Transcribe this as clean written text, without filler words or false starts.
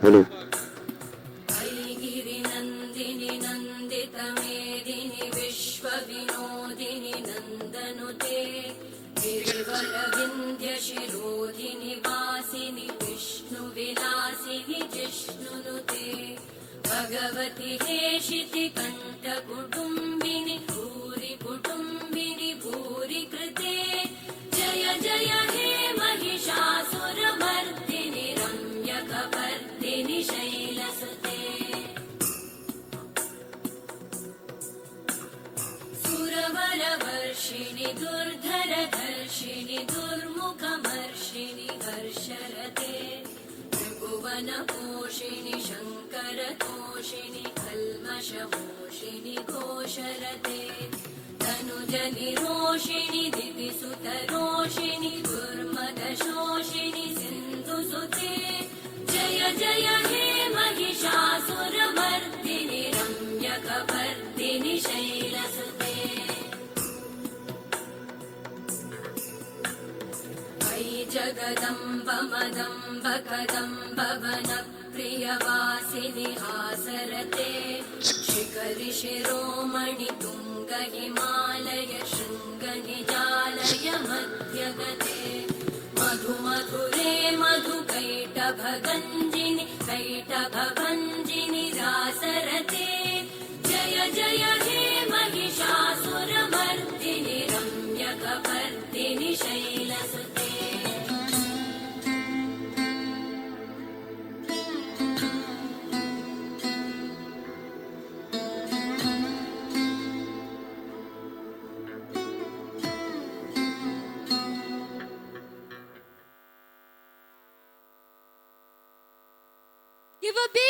Hello. ऐगिरिनन्दिनि नन्दितमेदिनि विश्वविनोदिनि नन्दनुते गिरिवरविन्द्यशिरोधिनि वासिनि विष्णुविलासिनि जिष्णुनुते भगवति हेशितिकण्ठकुटुम्बिनि भूरि कुटुम्बिनि भूरि कृते जय जय हे महिषासुरमर्दिनि रम्यकपर्दिनि शैलसुते सुरवरवर्षिणि दुर्धरधर्षिणि दुर्मुखमर्षिणि हर्षरते त्रिभुवनपोषिणि शङ्करतोषिणि कल्मषमोषिणि घोषरते तनुजनिरोषिणि दिविसुतरोषिणि दुर्मदशोषिणि सिन्धुसुते जय जय हे महिषासुरमर्दिनि रम्यकपर्दिनि शैलसुते अयि जगदम्ब मदम्ब कदम्ब वनप्रियवासिनि हासरते शिखरि शिरोमणि तुङ्ग हिमालय शृङ्ग निजालय मध्यगते मधु मधुरे मधुकैटभगञ्जिनि कैटभभञ्जिनि रासरते जय जय हे महिषासुरमर्दिनि रम्यकपर्दिनि शैलसुते Give a big